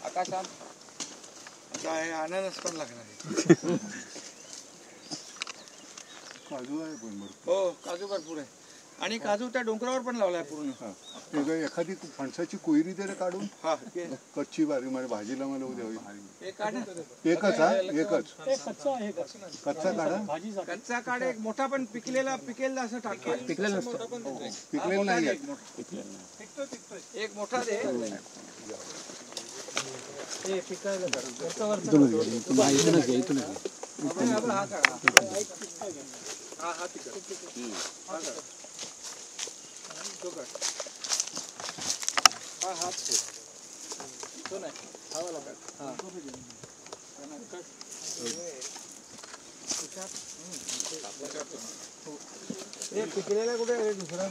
आकाशात काय अननस पण लागणार आहे. काजू आहे पण हो काजू भरपूर आहे आणि काजू त्या डोंगरावर पण लावलाय पूर्ण. एखादी फणसाची कोयरी दे रे काढून. हा कच्ची बारी माझ्या भाजीला मला उद्या एकच हा एकच कच्चा काढा. कच्चा काढ एक मोठा पण पिकलेला असं टाका. पिकलेला नसतो पिकलेला नाही एक मोठा दे. पिकलेला कुठे आहे दुसरा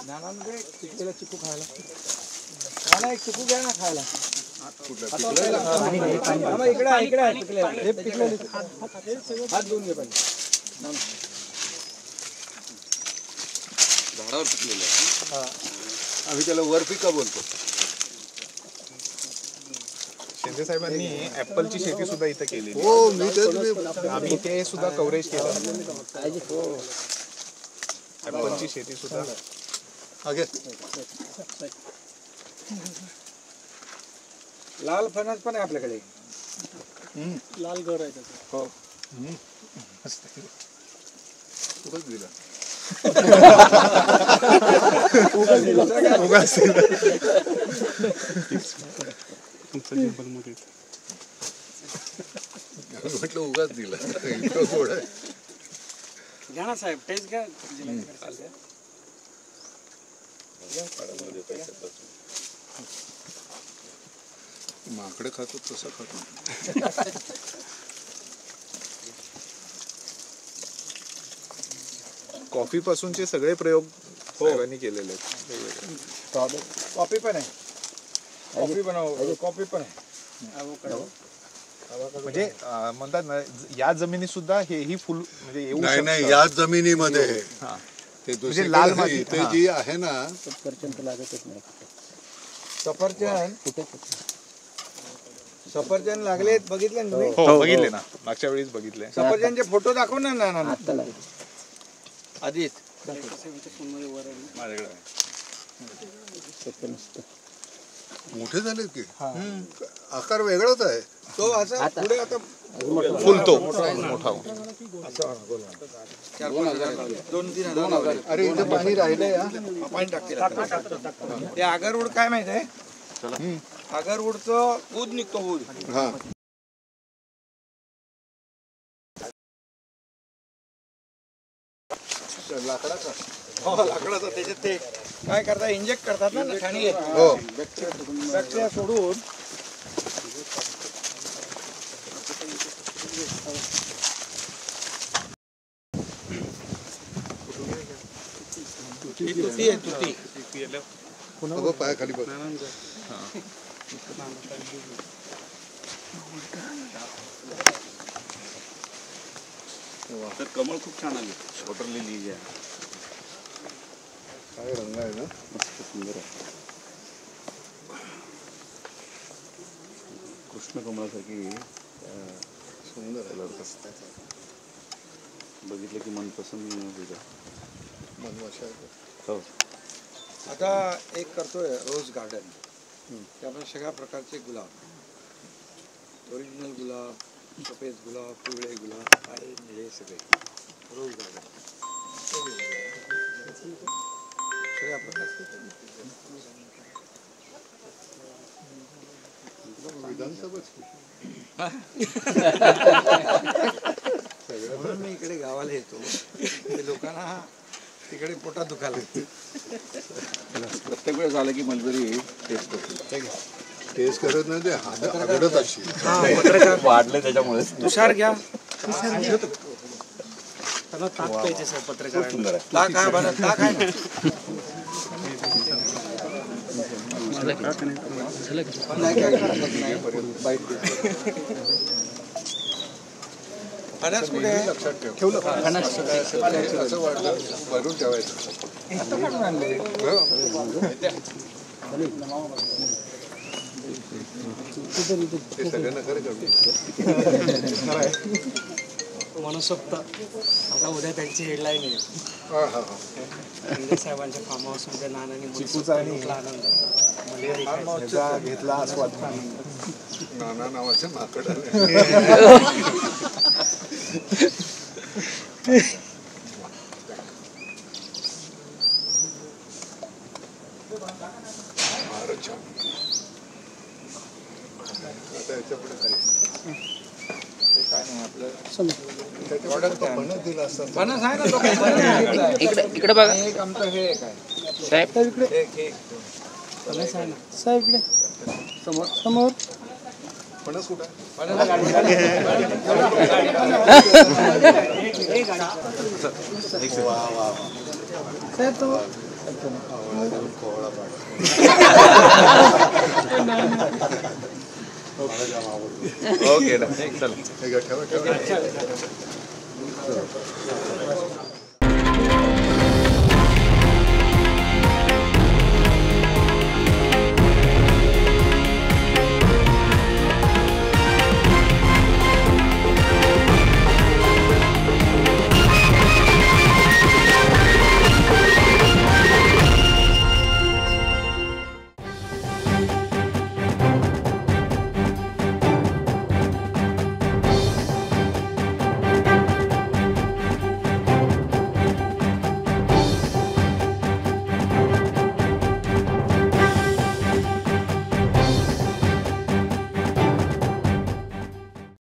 नानांमध्ये पिकलेला चिकू खायला. नाना एक चिकू घ्या ना खायला. इकडे हात धुवून घे पाहिजे. झाडावर पिकलेलं आहे. आम्ही त्याला वर पिका बोलतो. शिंदे साहेबांनी ऍपलची शेती सुद्धा इथं केली. हो मी आम्ही ते सुद्धा कव्हरेज केलं. ऍपलची शेती सुद्धा. लाल फणस पण आहे आपल्याकडे. लाल घर आहे त्याचं. हो उगाच दिला. म्हटलं उगाच दिला. इतकं गोड आहे. घ्या ना साहेब टेस्ट घ्या. माकडे खातो तसं खातो. कॉफी पासूनचे सगळे प्रयोग साहेबांनी केलेले आहेत. कॉफी पण आहे. कॉफी बनव. कॉफी पण आहे. म्हणजे म्हणतात ना या जमिनी सुद्धा हेही फुल म्हणजे येऊ नाही नाही या जमिनीमध्ये ते म्हणजे लाल माती इथे जी आहे ना सफरचंद लागले बघितले ना. हो बघितले ना मागच्या वेळीच बघितले. सफरचंदचे फोटो दाखव ना नाना आधीच. माझ्याकडे मोठे झाले की आकार वेगळाच आहे तो असा पुढे आता फुलतो मोठा. 2-3 अरे इथे पाणी राहिलंय. पाणी टाकते. ते आगरवूड काय माहित आहे. आगरवूडचं ऊद निघतो. ऊद हा लाकडाचा. हो लाकडाचा. त्याच्यात ते काय करतात इंजेक्ट करतात ना ठाणी. हो बॅक्टेरिया सोडून तुती आहे. तुती पायाखाली बघ. कमळ खूप छान आले. वॉटर लिली आहे. काय रंग आहे ना. मस्त सुंदर आहे. कृष्ण कमळासारखी सुंदर कलर असतात. बघितलं की मन पसंत होतं. मनमाशा आहे. हो आता एक करतोय रोज गार्डन. त्यामध्ये सगळ्या प्रकारचे गुलाब. ओरिजिनल गुलाब, सफेद गुलाब, पिवळे गुलाब, काळे निळे सगळे. रोज गार्डन सगळ्या प्रकारचे. विधानसभा म्हणून मी इकडे गावाला येतो. लोकांना तिकडे पोटात दुखायला. प्रत्येक वेळेस आलं की मलबेरी टेस्ट करतो. टेस्ट करत नाही ते हागडत अशी वाढले त्याच्यामुळे. तुषार घ्या. त्याला ताक प्यायचे साहेब पत्रकार. सुंदर आहे. ताक आहे बनत. ताक आहे ना. फणस कुठे आहे? लक्षात ठेव असं वाटलं भरून ठेवायचं ते सगळ्यांना खरं मनसोक्त आता उद्या त्यांची हेडलाईन आहे शिंदे साहेबांच्या फार्म हाऊस मध्ये नानांनी चिकूचा आणि मनसोक्त आनंद मलेरिया ह्याचा घेतला आस्वाद नाना नावाचं माकड आलं. फारच छान. आता याच्यापुढे काय ते काय नाही आपलं त्याच्यापुढे तो फणस दिला असता फणस आहे ना तो काय फणस आहे इकडे. इकडे बघा एक आमचं हे एक आहे साहेब इकडे एक साहेब इकडे समोर समोर फणस कुठं आहे? फणस साहेब तो कोवळा पाड. ओके चल हे घ्या, ठेवा ठेवा